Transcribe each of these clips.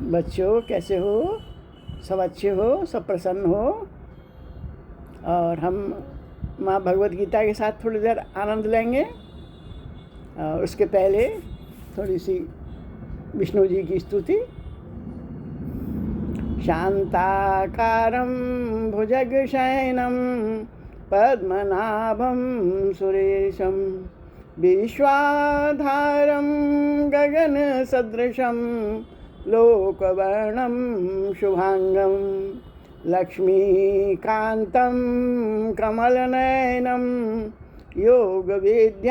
बच्चों कैसे हो? सब अच्छे हो, सब प्रसन्न हो। और हम माँ भगवत गीता के साथ थोड़ी देर आनंद लेंगे। और उसके पहले थोड़ी सी विष्णु जी की स्तुति। शांताकारं भुजगशयनं पद्मनाभं सुरेशं विश्वाधारं गगनसदृशं लोकवर्णं शुभांगं लक्ष्मीकान्तं कमलनयनं योगविद्यानगम्यं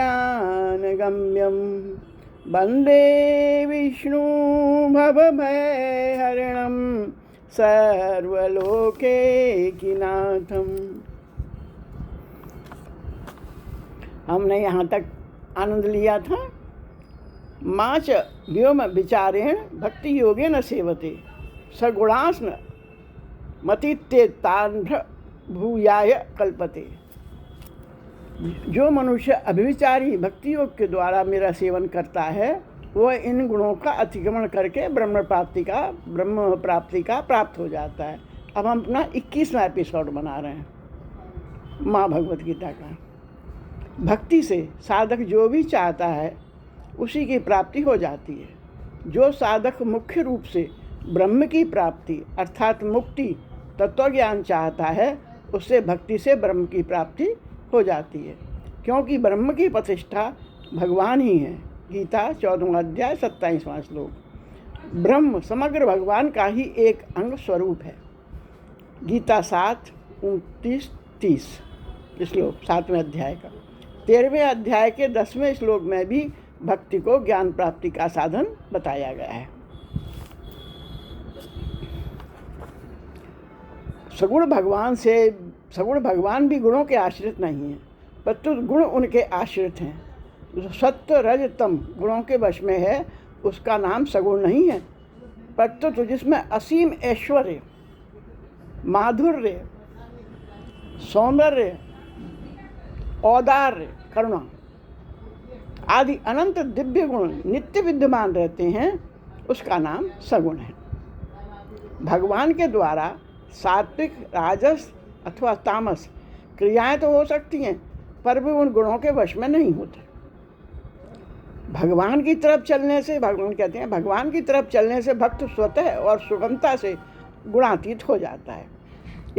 वन्दे विष्णु भवभयहरणं सर्वलोकैकनाथम्। हमने यहाँ तक आनंद लिया था। माँ च व्योम विचारेण भक्ति योगेन सेवते सगुणास्न मतित्येतान्ध्र भूयाय कल्पते। जो मनुष्य अभिविचारी भक्ति योग के द्वारा मेरा सेवन करता है वह इन गुणों का अतिक्रमण करके ब्रह्म प्राप्ति का प्राप्त हो जाता है। अब हम अपना 21वां एपिसोड बना रहे हैं माँ भगवत गीता का। भक्ति से साधक जो भी चाहता है उसी की प्राप्ति हो जाती है। जो साधक मुख्य रूप से ब्रह्म की प्राप्ति अर्थात मुक्ति तत्वज्ञान चाहता है उससे भक्ति से ब्रह्म की प्राप्ति हो जाती है, क्योंकि ब्रह्म की प्रतिष्ठा भगवान ही है। गीता 14वां अध्याय 27वां श्लोक। ब्रह्म समग्र भगवान का ही एक अंग स्वरूप है। गीता 7:29-30 श्लोक 7वें अध्याय का। 13वें अध्याय के 10वें श्लोक में भी भक्ति को ज्ञान प्राप्ति का साधन बताया गया है। सगुण भगवान भी गुणों के आश्रित नहीं हैं, परंतु गुण उनके आश्रित हैं। जो सत्व रज तम गुणों के वश में है उसका नाम सगुण नहीं है, परंतु जिसमें असीम ऐश्वर्य, माधुर्य, सौंदर्य, औदार्य, करुणा आदि अनंत दिव्य गुण नित्य विद्यमान रहते हैं उसका नाम सगुण है। भगवान के द्वारा सात्विक, राजस अथवा तामस क्रियाएं तो हो सकती हैं पर भी उन गुणों के वश में नहीं होते। भगवान की तरफ चलने से भगवान की तरफ चलने से भक्त स्वतः और सुगमता से गुणातीत हो जाता है।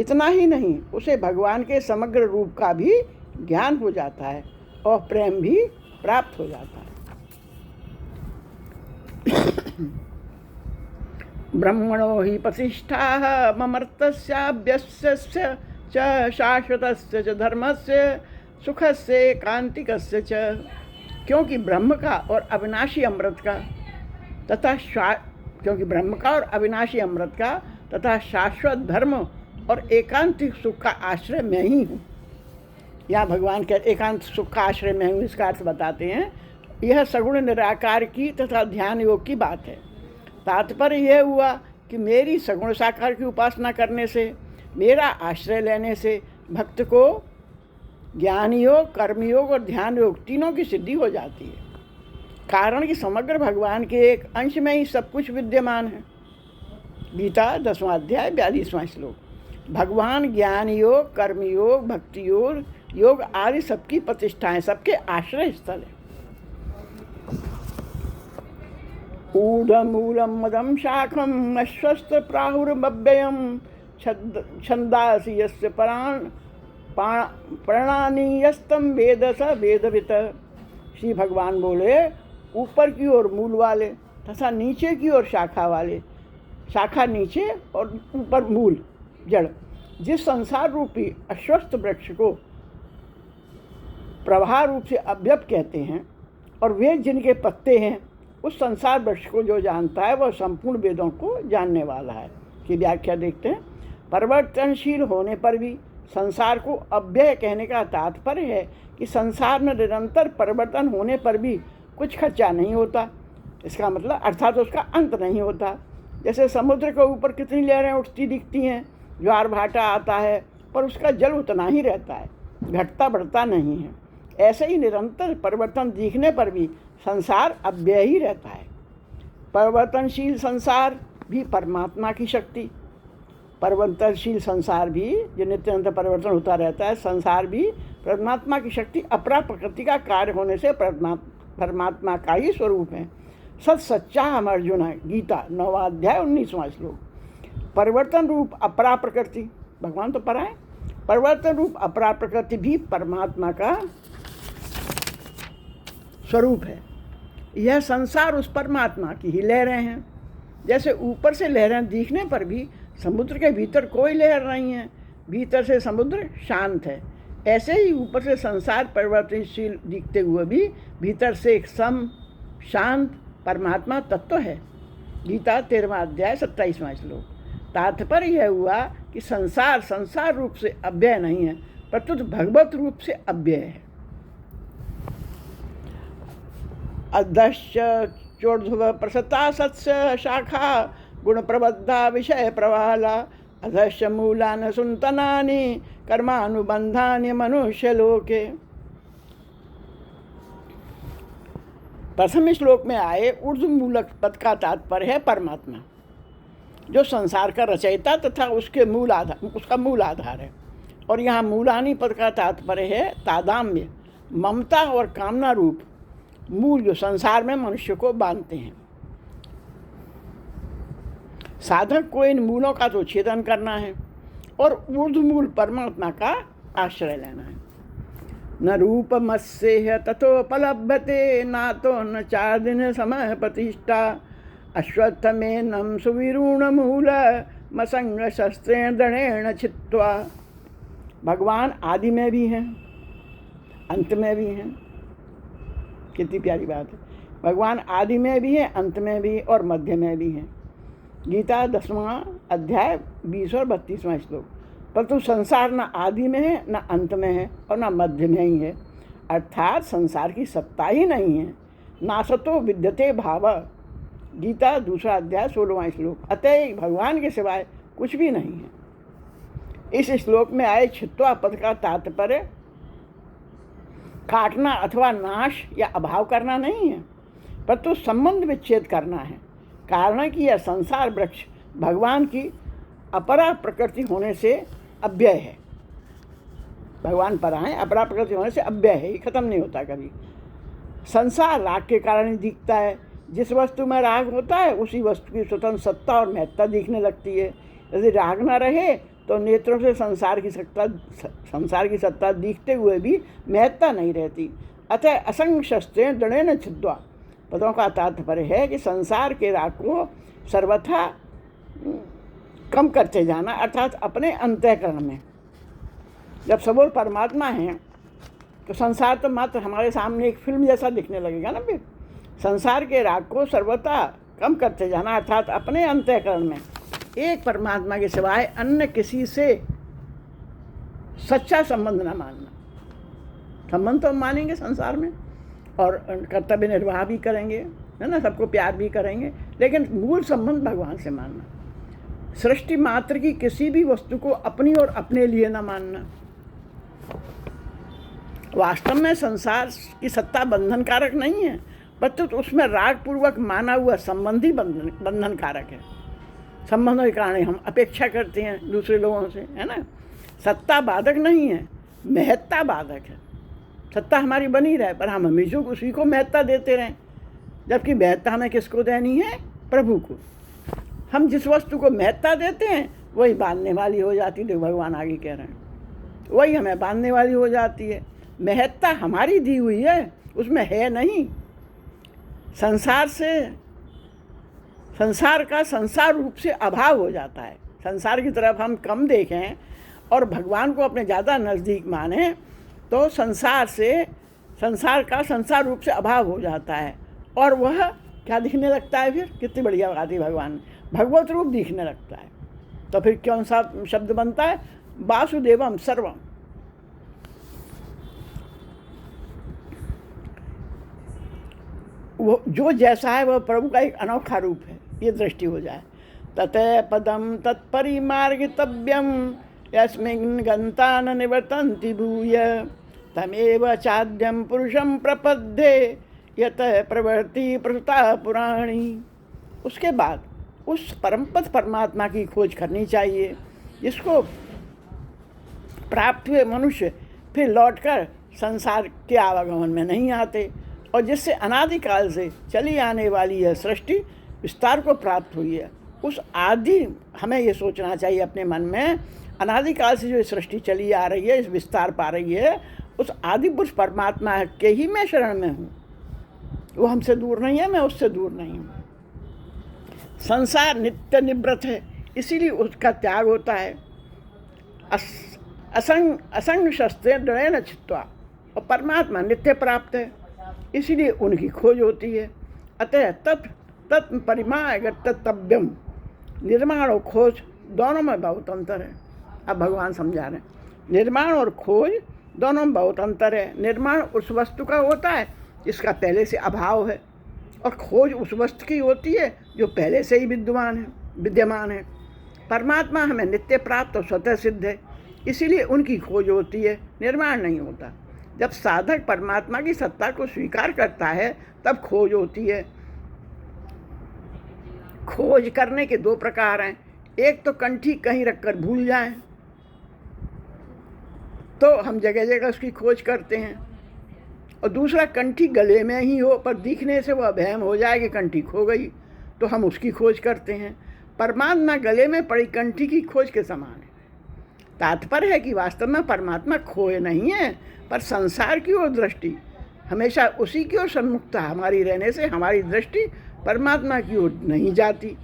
इतना ही नहीं, उसे भगवान के समग्र रूप का भी ज्ञान हो जाता है और प्रेम भी प्राप्त हो जाता है। ब्रह्मणो हि प्रतिष्ठा ममर्तस्याभ्यस्य च शाश्वतस्य च धर्मस्य सुखस्य कांतिकस्य च। क्योंकि ब्रह्म का और अविनाशी अमृत का तथा शाश्वत धर्म और एकांतिक सुख का आश्रय मैं ही हूँ। यहाँ भगवान के एकांत सुख का आश्रय मैं हूँ इसका अर्थ बताते हैं। यह सगुण निराकार की तथा ध्यान योग की बात है। तात्पर्य यह हुआ कि मेरी सगुण साकार की उपासना करने से, मेरा आश्रय लेने से भक्त को ज्ञान योग, कर्म योग और ध्यान योग तीनों की सिद्धि हो जाती है। कारण कि समग्र भगवान के एक अंश में ही सब कुछ विद्यमान है। गीता 10वां अध्याय 42वां श्लोक। भगवान ज्ञान योग, कर्म योग, भक्ति योग आदि सबकी प्रतिष्ठाएं, सबके आश्रय स्थल है। ऊर्ध्वमूलं मदं शाखं अश्वस्थ प्राहुर्मव्ययं छन्दांसि यस्य प्राणानि यस्तं वेद स वेदवित्। श्री भगवान बोले, ऊपर की ओर मूल वाले तथा नीचे की ओर शाखा वाले, शाखा नीचे और ऊपर मूल जड़, जिस संसार रूपी अश्वस्थ वृक्ष को प्रवाह रूप से अव्यक्त कहते हैं और वे जिनके पत्ते हैं, उस संसार वृक्ष को जो जानता है वह संपूर्ण वेदों को जानने वाला है। की व्याख्या देखते हैं। परिवर्तनशील होने पर भी संसार को अव्यय कहने का तात्पर्य है कि संसार में निरंतर परिवर्तन होने पर भी कुछ खर्चा नहीं होता। इसका मतलब अर्थात उसका अंत नहीं होता। जैसे समुद्र के ऊपर कितनी लहरें उठती दिखती हैं, ज्वार भाटा आता है पर उसका जल उतना ही रहता है, घटता बढ़ता नहीं है। ऐसे ही निरंतर परिवर्तन दिखने पर भी संसार अव्यय ही रहता है। परिवर्तनशील संसार भी परमात्मा की शक्ति, परिवर्तनशील संसार भी जो नित्य परिवर्तन होता रहता है, संसार भी परमात्मा की शक्ति, अपरा प्रकृति का कार्य होने से परमात्मा का ही स्वरूप है। सत सच्चा हम अर्जुन है, गीता 9वां अध्याय 19वां श्लोक। परिवर्तन रूप अपरा प्रकृति, भगवान तो परा है, परिवर्तन रूप अपरा प्रकृति भी परमात्मा का स्वरूप है। यह संसार उस परमात्मा की ही लहरें हैं। जैसे ऊपर से लहरें दिखने पर भी समुद्र के भीतर कोई लहर नहीं है, भीतर से समुद्र शांत है, ऐसे ही ऊपर से संसार परिवर्तनशील दिखते हुए भी भीतर से एक सम शांत परमात्मा तत्व है। गीता 13वां अध्याय 27वां श्लोक। तात्पर्य यह हुआ कि संसार रूप से अव्यय नहीं है, प्रत्युत भगवत रूप से अव्यय है। अधश्च चोर्ध्व प्रसता सत्स्य शाखा गुण प्रबद्धा विषय प्रवाला अधश्च मूलान सुंतनानि कर्मानुबंधानि मनुष्य लोके। प्रथम श्लोक में आए ऊर्ध्व मूलक पद का तात्पर्य है परमात्मा, जो संसार का रचयिता तथा उसका मूल आधार है। और यहाँ मूलानी पद का तात्पर्य है तादाम्य, ममता और कामना रूप मूल जो संसार में मनुष्य को बांधते हैं। साधक को इन मूलों का तो छेदन करना है और ऊर्ध्व मूल परमात्मा का आश्रय लेना है। न रूपमस्येह ततोपलभ्यते नातो न 4 दिन समय प्रतिष्ठा अश्वत्थमेनं सुविरूढ़मूल मसंग शस्त्रेण दृढ़ेण छित्त्वा। भगवान आदि में भी हैं, अंत में भी हैं। कितनी प्यारी बात है, भगवान आदि में भी है, अंत में भी और मध्य में भी हैं। गीता 10वां अध्याय 20 और 32वां श्लोक। परंतु संसार न आदि में है, न अंत में है और न मध्य में ही है, अर्थात संसार की सत्ता ही नहीं है। नासतो विद्यते भाव, गीता 2वां अध्याय 16वां श्लोक। अतः भगवान के सिवाय कुछ भी नहीं है। इस श्लोक में आए छित्त्वा पद का तात्पर्य काटना अथवा नाश या अभाव करना नहीं है, परंतु संबंध विच्छेद करना है। कारण कि यह संसार वृक्ष भगवान की अपरा प्रकृति होने से अव्यय है। भगवान परा है, अपरा प्रकृति होने से अव्यय है, ये खत्म नहीं होता कभी। संसार राग के कारण ही दिखता है। जिस वस्तु में राग होता है उसी वस्तु की स्वतंत्र सत्ता और महत्ता दिखने लगती है। यदि राग न रहे तो नेत्रों से संसार की सत्ता दिखते हुए भी महत्ता नहीं रहती। अतः असंग शस्त्रेण दृढ़ेन छित्त्वा पदों का तात्पर्य है कि संसार के राग को सर्वथा कम करते जाना, अर्थात अपने अंतःकरण में। जब सब और परमात्मा हैं तो संसार तो मात्र हमारे सामने एक फिल्म जैसा दिखने लगेगा ना। फिर संसार के राग को सर्वथा कम करते जाना, अर्थात अपने अंतःकरण में एक परमात्मा के सिवाय अन्य किसी से सच्चा संबंध न मानना। संबंध तो हम मानेंगे संसार में और कर्तव्य निर्वाह भी करेंगे, है ना, सबको प्यार भी करेंगे, लेकिन मूल संबंध भगवान से मानना। सृष्टि मात्र की किसी भी वस्तु को अपनी और अपने लिए न मानना। वास्तव में संसार की सत्ता बंधनकारक नहीं है, परंतु उसमें राग पूर्वक माना हुआ संबंध ही बंधनकारक है। संबंधों के कारण हम अपेक्षा करते हैं दूसरे लोगों से, है ना। सत्ता बाधक नहीं है, महत्ता बाधक है। सत्ता हमारी बनी रहे पर हम हमेशा उसी को महत्ता देते रहें, जबकि महत्ता हमें किसको देनी है? प्रभु को। हम जिस वस्तु को महत्ता देते हैं वही बांधने वाली हो जाती है। भगवान आगे कह रहे हैं, वही हमें बांधने वाली हो जाती है। महत्ता हमारी दी हुई है, उसमें है नहीं। संसार का संसार रूप से अभाव हो जाता है। संसार की तरफ हम कम देखें और भगवान को अपने ज़्यादा नज़दीक माने तो संसार का संसार रूप से अभाव हो जाता है और वह क्या दिखने लगता है? फिर कितनी बढ़िया बात है, भगवान भगवत रूप दिखने लगता है। तो फिर कौन सा शब्द बनता है? वासुदेवम सर्वम। वो जो जैसा है वह प्रभु का एक अनोखा रूप है, ये दृष्टि हो जाए। ततः पदम तत्परिमार्गितव्यम यस्मिन् गन्ता न निवर्तन्ति भूय तमेव चाद्यं पुरुषं प्रपद्ये यतः प्रवृत्ति प्रसुता पुराणी। उसके बाद उस परमपद परमात्मा की खोज करनी चाहिए, जिसको प्राप्त हुए मनुष्य फिर लौटकर संसार के आवागमन में नहीं आते, और जिससे अनादिकाल से चली आने वाली यह सृष्टि विस्तार को प्राप्त हुई है। उस आदि हमें ये सोचना चाहिए अपने मन में, अनादिकाल से जो सृष्टि चली आ रही है, इस विस्तार पा रही है, उस आदि पुरुष परमात्मा के ही मैं शरण में हूँ। वो हमसे दूर नहीं है, मैं उससे दूर नहीं हूँ। संसार नित्य निवृत्त है, इसीलिए उसका त्याग होता है। असंग शस्त्र दृढ़ चित्वा, और परमात्मा नित्य प्राप्त है, इसीलिए उनकी खोज होती है। अतः तत्परिमागतव्यम, निर्माण और खोज दोनों में बहुत अंतर है। अब भगवान समझा रहे हैं, निर्माण और खोज दोनों में बहुत अंतर है। निर्माण उस वस्तु का होता है जिसका पहले से अभाव है, और खोज उस वस्तु की होती है जो पहले से ही विद्यमान है। परमात्मा हमें नित्य प्राप्त और स्वतः सिद्ध है, इसीलिए उनकी खोज होती है, निर्माण नहीं होता। जब साधक परमात्मा की सत्ता को स्वीकार करता है तब खोज होती है। खोज करने के दो प्रकार हैं, एक तो कंठी कहीं रखकर भूल जाएं, तो हम जगह जगह उसकी खोज करते हैं, और दूसरा कंठी गले में ही हो पर दिखने से वह वहम हो जाए कि कंठी खो गई, तो हम उसकी खोज करते हैं। परमात्मा गले में पड़ी कंठी की खोज के समान है। तात्पर्य है कि वास्तव में परमात्मा खोए नहीं है, पर संसार की ओर दृष्टि हमेशा उसी की ओर सन्मुखता हमारी रहने से हमारी दृष्टि परमात्मा की ओर नहीं जाती।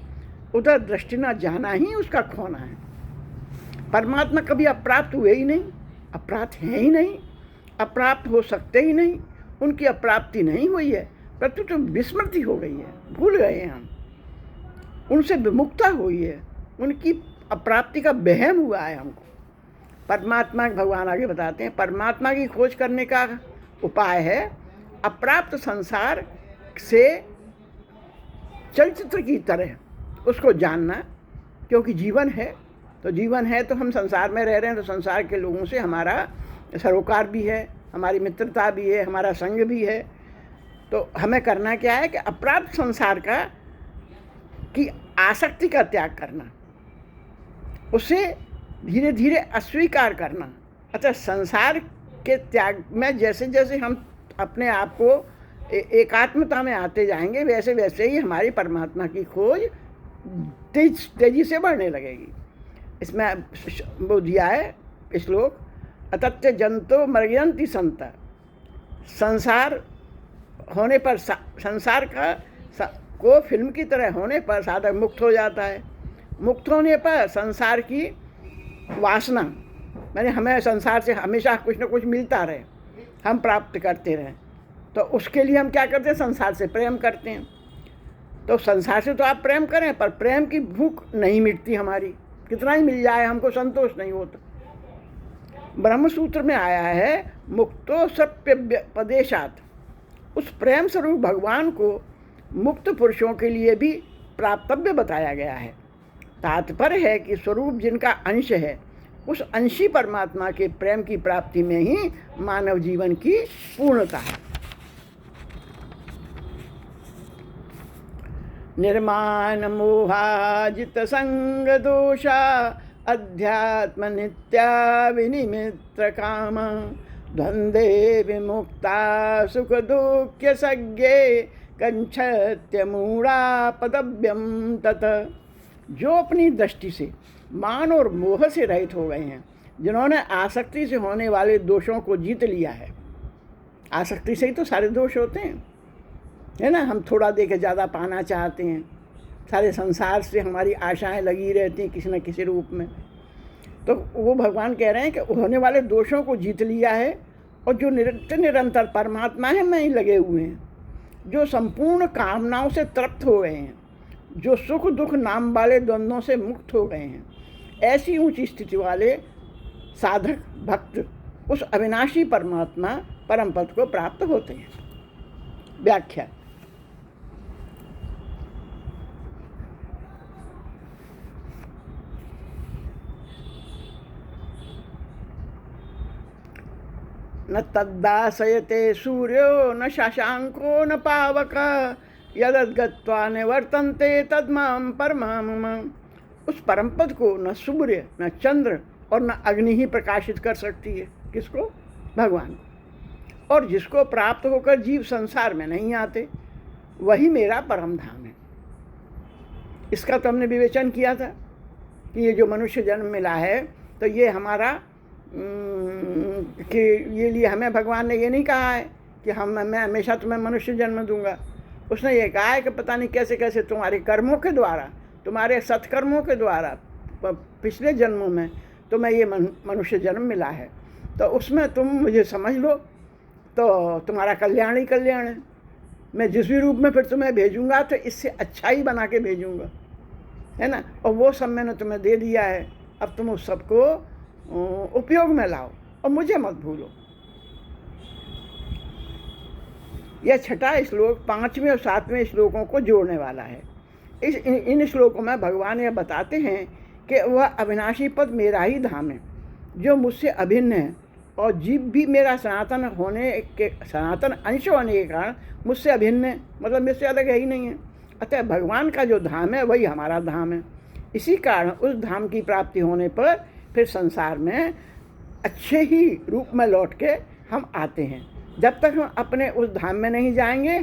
उधर दृष्टि न जाना ही उसका खोना है। परमात्मा कभी अप्राप्त हुए ही नहीं, अप्राप्त है ही नहीं, अप्राप्त हो सकते ही नहीं। उनकी अप्राप्ति नहीं हुई है, परंतु तो विस्मृति हो गई है, भूल गए हैं हम, उनसे विमुक्ता हुई है, उनकी अप्राप्ति का वहम हुआ है हमको। परमात्मा भगवान आगे बताते हैं, परमात्मा की खोज करने का उपाय है अप्राप्त संसार से चलचित्र की तरह उसको जानना, क्योंकि जीवन है तो हम संसार में रह रहे हैं, तो संसार के लोगों से हमारा सरोकार भी है, हमारी मित्रता भी है, हमारा संग भी है। तो हमें करना क्या है कि अप्राप्त संसार की आसक्ति का त्याग करना, उसे धीरे धीरे अस्वीकार करना। अतः संसार के त्याग में जैसे जैसे हम अपने आप को एकात्मता में आते जाएंगे, वैसे वैसे ही हमारी परमात्मा की खोज तेजी से बढ़ने लगेगी। इसमें वो दिया है श्लोक, अतत्य जंतो मर्यन्ति संत। संसार होने पर, संसार को फिल्म की तरह होने पर साधक मुक्त हो जाता है। मुक्त होने पर संसार की वासना, मैंने हमें संसार से हमेशा कुछ न कुछ मिलता रहे, हम प्राप्त करते रहें, तो उसके लिए हम क्या करते हैं, संसार से प्रेम करते हैं। तो संसार से तो आप प्रेम करें, पर प्रेम की भूख नहीं मिटती हमारी, कितना ही मिल जाए हमको संतोष नहीं होता। ब्रह्मसूत्र में आया है, मुक्तो सप्यपदेशात, उस प्रेम स्वरूप भगवान को मुक्त पुरुषों के लिए भी प्राप्तव्य बताया गया है। तात्पर्य है कि स्वरूप जिनका अंश है, उस अंशी परमात्मा के प्रेम की प्राप्ति में ही मानव जीवन की पूर्णता है। निर्माण मोहाजित संग दोषा अध्यात्म नित्या विनिमित्र काम द्वंद्वे विमुक्ता सुख दुःख सज्ञे कंक्षत्य मूढ़ा पदव्यम तत। जो अपनी दृष्टि से मान और मोह से रहित हो गए हैं, जिन्होंने आसक्ति से होने वाले दोषों को जीत लिया है। आसक्ति से ही तो सारे दोष होते हैं, है ना। हम थोड़ा दे के ज़्यादा पाना चाहते हैं, सारे संसार से हमारी आशाएं लगी रहती हैं किसी न किसी रूप में। तो वो भगवान कह रहे हैं कि होने वाले दोषों को जीत लिया है, और जो निरंतर परमात्मा है में ही लगे हुए हैं, जो संपूर्ण कामनाओं से तृप्त हो गए हैं, जो सुख दुख नाम वाले द्वंद्वों से मुक्त हो गए हैं, ऐसी ऊंची स्थिति वाले साधक भक्त उस अविनाशी परमात्मा परम पद को प्राप्त होते हैं। व्याख्या। न तद्दासयते सूर्यो न शशांको न पावक यदद्गत्वा निवर्तन्ते तद्माम परमाम। उस परम पद को न सूर्य न चंद्र और न अग्नि ही प्रकाशित कर सकती है। किसको? भगवान को। और जिसको प्राप्त होकर जीव संसार में नहीं आते, वही मेरा परम धाम है। इसका तो हमने विवेचन किया था कि ये जो मनुष्य जन्म मिला है, तो ये हमारा कि ये लिए हमें भगवान ने ये नहीं कहा है कि मैं हमेशा तुम्हें मनुष्य जन्म दूंगा। उसने ये कहा है कि पता नहीं कैसे कैसे तुम्हारे कर्मों के द्वारा, तुम्हारे सत्कर्मों के द्वारा पिछले जन्मों में तुम्हें ये मनुष्य जन्म मिला है, तो उसमें तुम मुझे समझ लो तो तुम्हारा कल्याण ही कल्याण है। मैं जिस भी रूप में फिर तुम्हें भेजूंगा तो इससे अच्छा ही बना के भेजूंगा, है ना। और वो सब मैंने तुम्हें दे दिया है, अब तुम उस सबको उपयोग में लाओ और मुझे मत भूलो। यह छठा श्लोक 5वें और 7वें श्लोकों को जोड़ने वाला है। इन श्लोकों में भगवान यह बताते हैं कि वह अविनाशी पद मेरा ही धाम है, जो मुझसे अभिन्न है, और जीव भी मेरा सनातन अंश होने के कारण मुझसे अभिन्न है, मतलब मुझसे अलग है ही नहीं है। अतः भगवान का जो धाम है वही हमारा धाम है। इसी कारण उस धाम की प्राप्ति होने पर फिर संसार में अच्छे ही रूप में लौट के हम आते हैं। जब तक हम अपने उस धाम में नहीं जाएंगे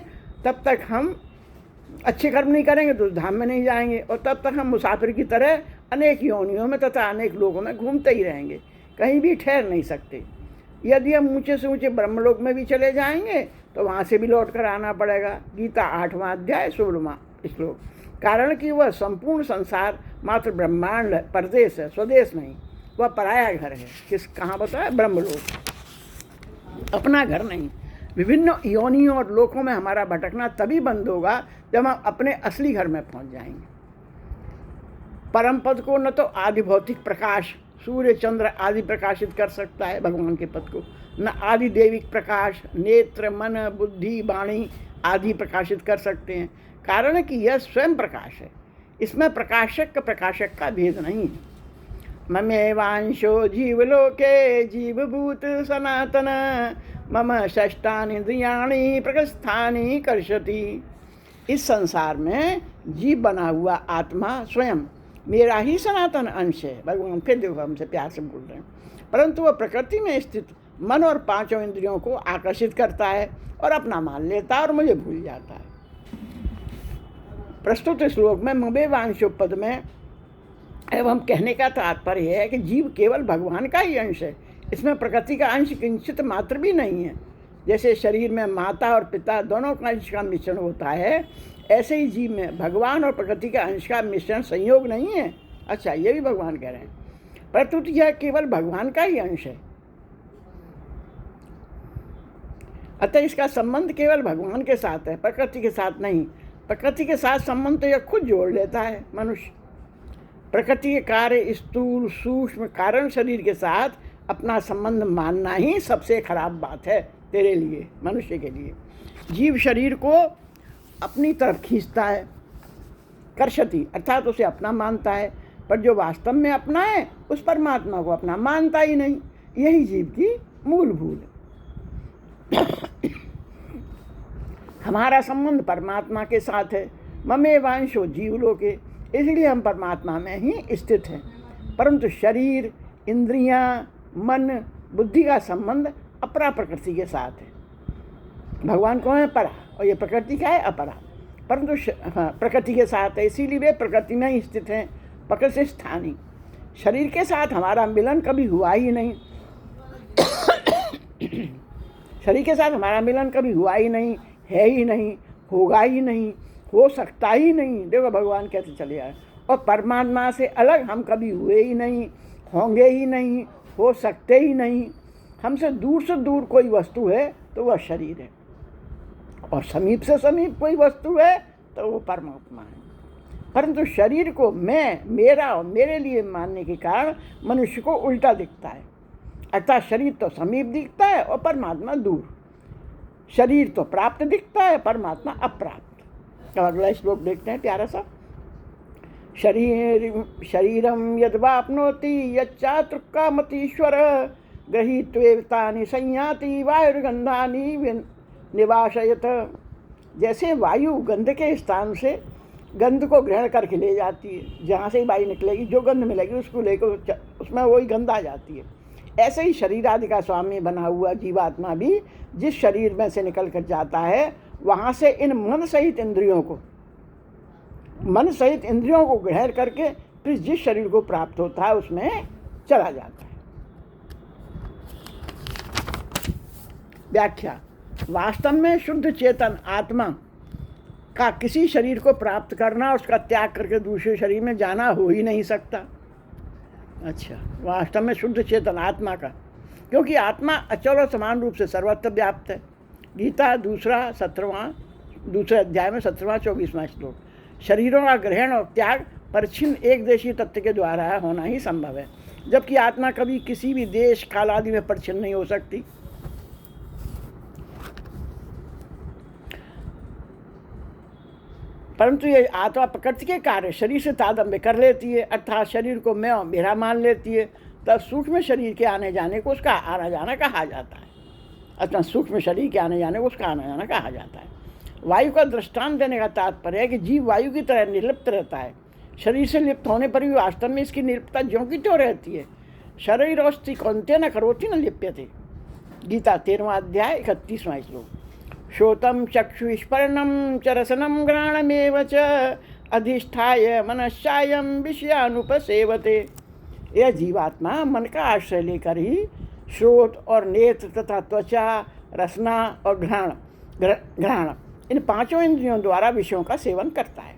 तब तक हम अच्छे कर्म नहीं करेंगे तो उस धाम में नहीं जाएंगे, और तब तक हम मुसाफिर की तरह अनेक योनियों में तथा अनेक लोगों में घूमते ही रहेंगे, कहीं भी ठहर नहीं सकते। यदि हम ऊंचे से ऊंचे ब्रह्मलोक में भी चले जाएंगे तो वहाँ से भी लौट कर आना पड़ेगा। गीता 8वां अध्याय 16वां श्लोक। कारण कि वह संपूर्ण संसार मात्र ब्रह्मांड परदेश है, स्वदेश नहीं, वह पराया घर है। कहाँ बताया? ब्रह्मलोक, अपना घर नहीं। विभिन्न योनियों और लोकों में हमारा भटकना तभी बंद होगा जब हम अपने असली घर में पहुंच जाएंगे। परम पद को न तो आदि भौतिक प्रकाश सूर्य चंद्र आदि प्रकाशित कर सकता है भगवान के पद को, न आदि दैविक प्रकाश नेत्र मन बुद्धि वाणी आदि प्रकाशित कर सकते हैं। कारण है कि यह स्वयं प्रकाश है, इसमें प्रकाशक का भेद नहीं है। ममेवांशो जीवलोके जीवभूत सनातन मम षष्ठानींद्रियाणि प्रकस्थानि कर्षति। इस संसार में जीव बना हुआ आत्मा स्वयं मेरा ही सनातन अंश है। भगवान फिर देखो हमसे प्यार से बोल रहे हैं। परंतु वह प्रकृति में स्थित मन और 5 इंद्रियों को आकर्षित करता है और अपना मान लेता है और मुझे भूल जाता है। प्रस्तुत श्लोक में ममेवांशो पद में एवं कहने का तात्पर्य है कि जीव केवल भगवान का ही अंश है, इसमें प्रकृति का अंश किंचित मात्र भी नहीं है। जैसे शरीर में माता और पिता दोनों का अंश का मिश्रण होता है, ऐसे ही जीव में भगवान और प्रकृति का अंश का मिश्रण संयोग नहीं है। अच्छा, ये भी भगवान कह रहे हैं, परंतु यह केवल भगवान का ही अंश है, अतः इसका संबंध केवल भगवान के साथ है, प्रकृति के साथ नहीं। प्रकृति के साथ संबंध तो यह खुद जोड़ लेता है मनुष्य। प्रकृति के कार्य स्थूल सूक्ष्म कारण शरीर के साथ अपना संबंध मानना ही सबसे खराब बात है तेरे लिए, मनुष्य के लिए। जीव शरीर को अपनी तरफ खींचता है, कर्षति अर्थात उसे अपना मानता है, पर जो वास्तव में अपना है उस परमात्मा को अपना मानता ही नहीं। यही जीव की मूल भूल है। हमारा संबंध परमात्मा के साथ है। ममेवांशो जीवलोके, इसलिए हम परमात्मा में ही स्थित हैं। परंतु शरीर इंद्रियां मन बुद्धि का संबंध अपरा प्रकृति के साथ है। भगवान कौन है? परा, और ये प्रकृति क्या है? अपरा। परंतु प्रकृति के साथ है, इसीलिए वे प्रकृति में ही स्थित हैं, प्रकृति से स्थानीय। शरीर के साथ हमारा मिलन कभी हुआ ही नहीं। शरीर के साथ हमारा मिलन कभी हुआ ही नहीं, है ही नहीं, होगा ही नहीं, हो सकता ही नहीं। देखो भगवान कैसे चले आए। और परमात्मा से अलग हम कभी हुए ही नहीं, होंगे ही नहीं, हो सकते ही नहीं। हमसे दूर कोई वस्तु है तो वह शरीर है, और समीप से समीप कोई वस्तु है तो वो परमात्मा है। परंतु शरीर को मैं, मेरा और मेरे लिए मानने के कारण मनुष्य को उल्टा दिखता है। अर्थात शरीर तो समीप दिखता है और परमात्मा दूर। शरीर तो प्राप्त दिखता है, परमात्मा अप्राप्त। तो अगला श्लोक देखते हैं प्यारा सा। शरीरम यद्वाप्नोति यच्चातृक्कामतीश्वर गृहीत्वेतानि संयाति वायुर्गंधानि निवासयत। जैसे वायु गंध के स्थान से गंध को ग्रहण करके ले जाती है, जहाँ से ही वायु निकलेगी जो गंध मिलेगी उसको लेकर उसमें वही गंध आ जाती है। ऐसे ही शरीर आदि का स्वामी बना हुआ जीवात्मा भी जिस शरीर में से निकल कर जाता है वहाँ से इन मन सहित इंद्रियों को ग्रहण करके फिर जिस शरीर को प्राप्त होता है उसमें चला जाता है। व्याख्या। वास्तव में शुद्ध चेतन आत्मा का किसी शरीर को प्राप्त करना, उसका त्याग करके दूसरे शरीर में जाना हो ही नहीं सकता। अच्छा, वास्तव में शुद्ध चेतन आत्मा का, क्योंकि आत्मा अचल और समान रूप से सर्वत्र व्याप्त है। गीता दूसरे अध्याय में 17वां 24वां श्लोक। शरीरों का ग्रहण और त्याग परिच्छिन्न एक देशी तत्व के द्वारा होना ही संभव है, जबकि आत्मा कभी किसी भी देश काल आदि में परिच्छिन्न नहीं हो सकती। परंतु ये आत्मा प्रकृति के कार्य शरीर से तादात्म्य कर लेती है, अर्थात शरीर को मैं और मेरा मान लेती है, तब सूक्ष्म शरीर के आने जाने को उसका आना जाना कहा जाता है। अर्थात सूक्ष्म शरीर के आने जाने को उसका आना जाना कहा जाता है। वायु का दृष्टांत देने का तात्पर्य है कि जीव वायु की तरह निर्लिप्त रहता है। शरीर से लिप्त होने पर भी वास्तव में इसकी निर्लिप्तता ज्यों की त्यों रहती है। शरीरोस्ति कौन्ते न करोति न लिप्यते। गीता 13वां अध्याय 31वां श्लोक। श्रोतं चक्षुष्पर्णं च रसनं घ्राणमेव च अधिष्ठाय मनश्चायं विषयानुपसेवते। यह जीवात्मा मन का आश्रय लेकर ही श्रोत और नेत्र तथा त्वचा, रसना और घ्राण इन पांचों इंद्रियों द्वारा विषयों का सेवन करता है।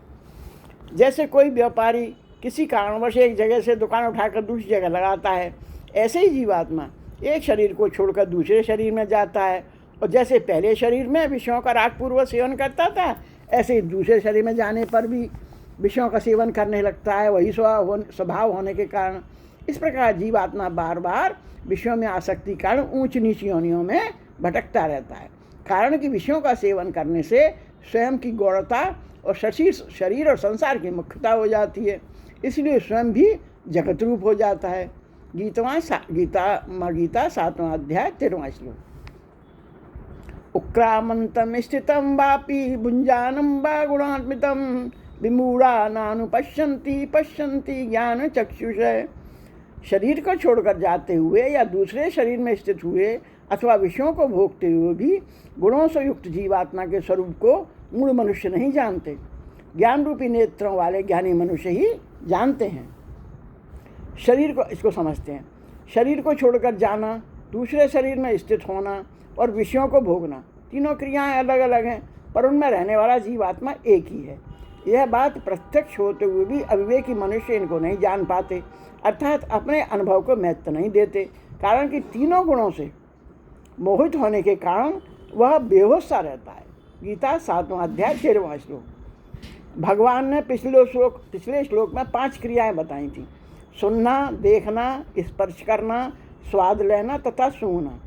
जैसे कोई व्यापारी किसी कारणवश एक जगह से दुकान उठाकर दूसरी जगह लगाता है, ऐसे ही जीवात्मा एक शरीर को छोड़कर दूसरे शरीर में जाता है, और जैसे पहले शरीर में विषयों का रागपूर्वक सेवन करता था, ऐसे ही दूसरे शरीर में जाने पर भी विषयों का सेवन करने लगता है, वही स्वभाव होने के कारण। इस प्रकार जीवात्मा बार बार विषयों में आसक्ति कारण ऊंच नीच योनियों में भटकता रहता है। कारण कि विषयों का सेवन करने से स्वयं की गौणता और शरीर और संसार की मुख्यता हो जाती है, इसलिए स्वयं भी जगत रूप हो जाता है। गीता 7वां अध्याय 13वां श्लोक। उक्रामंतम स्थितम वापि भुंजानम वा गुणान्वितम विमूढ़ा नानुपश्यन्ति पश्यन्ति ज्ञान चक्षुषे। शरीर को छोड़कर जाते हुए या दूसरे शरीर में स्थित हुए अथवा विषयों को भोगते हुए भी गुणों से युक्त जीवात्मा के स्वरूप को मूढ़ मनुष्य नहीं जानते। ज्ञान रूपी नेत्रों वाले ज्ञानी मनुष्य ही जानते हैं। शरीर को इसको समझते हैं। शरीर को छोड़कर जाना, दूसरे शरीर में स्थित होना और विषयों को भोगना, तीनों क्रियाएं अलग अलग हैं, पर उनमें रहने वाला जीवात्मा एक ही है। यह बात प्रत्यक्ष होते हुए भी अविवेकी मनुष्य इनको नहीं जान पाते, अर्थात अपने अनुभव को महत्व नहीं देते। कारण कि तीनों गुणों से मोहित होने के कारण वह बेहोश सा रहता है। गीता 7वां अध्याय 13वां श्लोक। भगवान ने पिछले श्लोक में 5 क्रियाएं बताई थी: सुनना, देखना, स्पर्श करना, स्वाद लेना तथा सूंघना।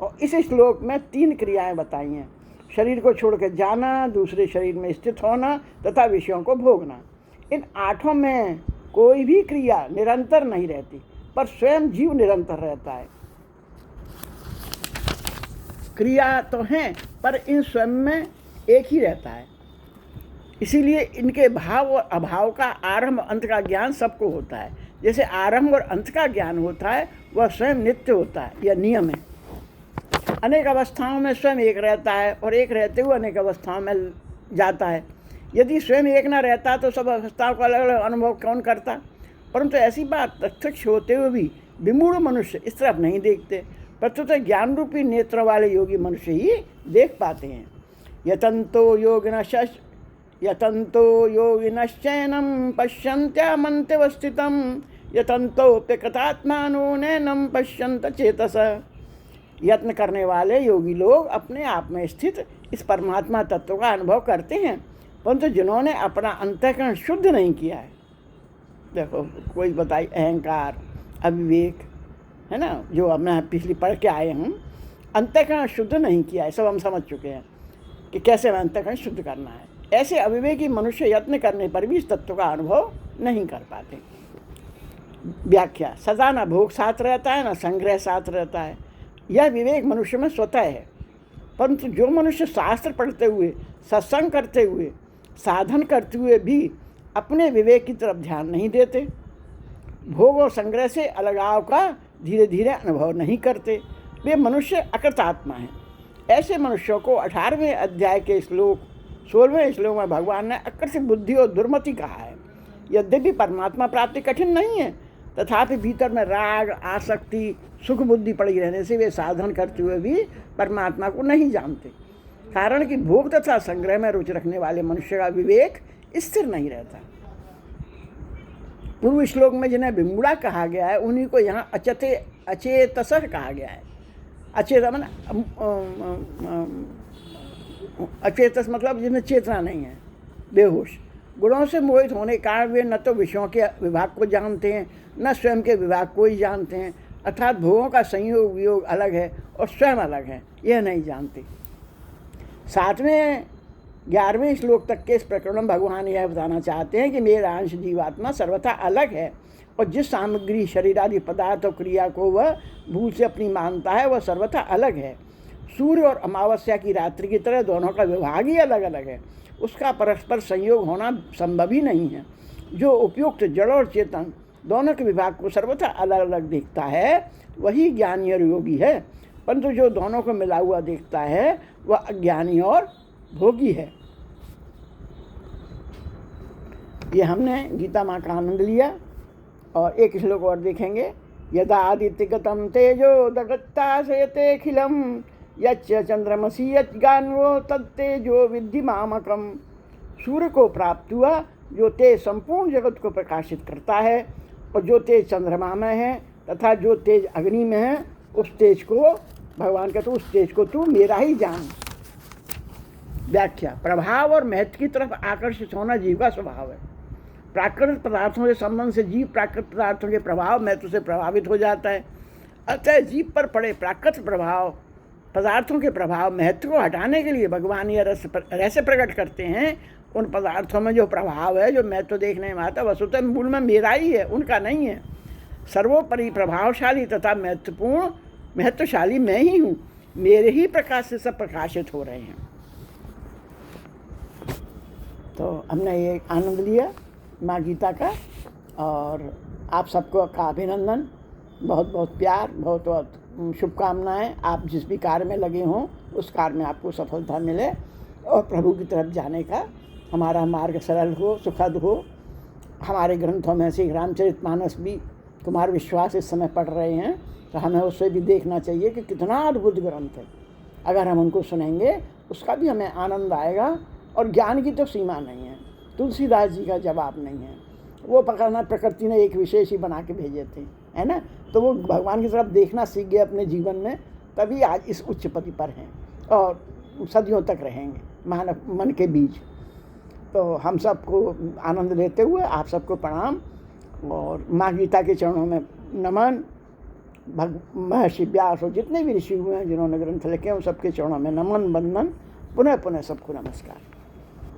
और इस श्लोक में 3 क्रियाएं बताई हैं: शरीर को छोड़कर जाना, दूसरे शरीर में स्थित होना तथा विषयों को भोगना। इन 8 में कोई भी क्रिया निरंतर नहीं रहती, पर स्वयं जीव निरंतर रहता है। क्रिया तो हैं, पर इन स्वयं में एक ही रहता है। इसीलिए इनके भाव और अभाव का आरंभ अंत का ज्ञान सबको होता है। जैसे आरंभ और अंत का ज्ञान होता है, वह स्वयं नित्य होता है, यह नियम है। अनेक अवस्थाओं में स्वयं एक रहता है और एक रहते हुए अनेक अवस्थाओं में जाता है। यदि स्वयं एक न रहता तो सब अवस्थाओं का अलग अलग अनुभव कौन करता। परंतु ऐसी बात प्रत्यक्ष होते हुए भी विमूढ़ मनुष्य इस तरफ नहीं देखते, प्रत्युत ज्ञान रूपी नेत्रों वाले योगी मनुष्य ही देख पाते हैं। यतन्तो योगिनश्चैनं पश्यन्त्यामन्त्यवस्थितं यतन्तोऽप्यकृतात्मानो नैनं पश्यन्त चेतसः। यत्न करने वाले योगी लोग अपने आप में स्थित इस परमात्मा तत्व का अनुभव करते हैं, परंतु जिन्होंने अपना अंतःकरण शुद्ध नहीं किया है, देखो कोई बताई अहंकार, अविवेक, है ना, जो हमने पिछली पढ़ के आए हम, अंतःकरण शुद्ध नहीं किया है, सब हम समझ चुके हैं कि कैसे अंतःकरण शुद्ध करना है। ऐसे अविवेकी मनुष्य यत्न करने पर भी इस तत्व का अनुभव नहीं कर पाते। व्याख्या। सदा न भोग साथ रहता है, न संग्रह साथ रहता है। यह विवेक मनुष्य में स्वतः है, परंतु जो मनुष्य शास्त्र पढ़ते हुए, सत्संग करते हुए, साधन करते हुए भी अपने विवेक की तरफ ध्यान नहीं देते, भोग और संग्रह से अलगाव का धीरे धीरे अनुभव नहीं करते, वे मनुष्य अकृतात्मा हैं। ऐसे मनुष्यों को 18वें अध्याय के श्लोक 16वें श्लोक में भगवान ने आकर्षित बुद्धि और दुर्मति कहा है। यद्यपि परमात्मा प्राप्ति कठिन नहीं है, तथापि भीतर में राग, आसक्ति, सुख बुद्धि पड़ी रहने से वे साधन करते हुए भी परमात्मा को नहीं जानते। कारण कि भोग तथा संग्रह में रुचि रखने वाले मनुष्य का विवेक स्थिर नहीं रहता। पूर्व श्लोक में जिन्हें विमूढ़ा कहा गया है, उन्हीं को यहाँ अचेतस कहा गया है। अचेत मन अचेतस मतलब जिन्हें चेतना नहीं है, बेहोश। गुणों से मोहित होने के कारण वे न तो विषयों के विभाग को जानते हैं, न स्वयं के विभाग को ही जानते हैं। अर्थात भोगों का संयोग वियोग अलग है और स्वयं अलग है, यह नहीं जानते। 7वें 11वें श्लोक तक के इस प्रकरण में भगवान यह बताना चाहते हैं कि मेरा अंश जीवात्मा सर्वथा अलग है और जिस सामग्री, शरीर आदि पदार्थ और क्रिया को वह भूल से अपनी मानता है, वह सर्वथा अलग है। सूर्य और अमावस्या की रात्रि की तरह दोनों का विभाग ही अलग अलग है, उसका परस्पर संयोग होना संभव ही नहीं है। जो उपयुक्त जड़ और चेतन दोनों के विभाग को सर्वथा अलग अलग देखता है, वही ज्ञानी और योगी है, परंतु जो दोनों को मिला हुआ देखता है वह अज्ञानी और भोगी है। ये हमने गीता माँ का आनंद लिया। और एक श्लोक और देखेंगे। यदा आदित्यगतम तेजो दगत्ता से खिलम यच्च चंद्रमसी यज्ञान्वो तत्तेजो विद्धि मामकम। सूर्य को प्राप्त हुआ जो तेज संपूर्ण जगत को प्रकाशित करता है, और जो तेज चंद्रमा में है तथा जो तेज अग्नि में है, उस तेज को भगवान कहते उस तेज को तू मेरा ही जान। व्याख्या। प्रभाव और महत्व की तरफ आकर्षित होना जीव का स्वभाव है। प्राकृतिक पदार्थों के संबंध से जीव प्राकृतिक पदार्थों के प्रभाव महत्व से प्रभावित हो जाता है। अतः जीव पर पड़े प्राकृतिक प्रभाव, पदार्थों के प्रभाव महत्व को हटाने के लिए भगवान यह रहस्य प्रकट करते हैं। उन पदार्थों में जो प्रभाव है, जो महत्व देखने में आता, वस्तुतः मूल में मेरा ही है, उनका नहीं है। सर्वोपरि प्रभावशाली तथा महत्वशाली मैं ही हूँ। मेरे ही प्रकाश से सब प्रकाशित हो रहे हैं। तो हमने ये आनंद लिया माँ गीता का, और आप सबको का अभिनंदन, बहुत बहुत प्यार, बहुत बहुत शुभकामनाएं। आप जिस भी कार्य में लगे हों उस कार्य में आपको सफलता मिले और प्रभु की तरफ जाने का हमारा मार्ग सरल हो, सुखद हो। हमारे ग्रंथों में से रामचरितमानस भी कुमार विश्वास इस समय पढ़ रहे हैं, तो हमें उससे भी देखना चाहिए कि कितना अद्भुत ग्रंथ है। अगर हम उनको सुनेंगे उसका भी हमें आनंद आएगा। और ज्ञान की तो सीमा नहीं है, तुलसीदास जी का जवाब नहीं है। वो पकड़ना प्रकृति ने एक विशेष ही बना के भेजे थे, है ना। तो वो भगवान की तरफ देखना सीख गए अपने जीवन में, तभी आज इस उच्च पद पर हैं और सदियों तक रहेंगे मानव मन के बीच। तो हम सबको आनंद लेते हुए आप सबको प्रणाम और माँ गीता के चरणों में नमन। महर्षि व्यास और जितने भी ऋषि हुए हैं जिन्होंने ग्रंथ लिखे हैं, उन सबके चरणों में नमन, वंदन, पुनः पुनः सबको नमस्कार।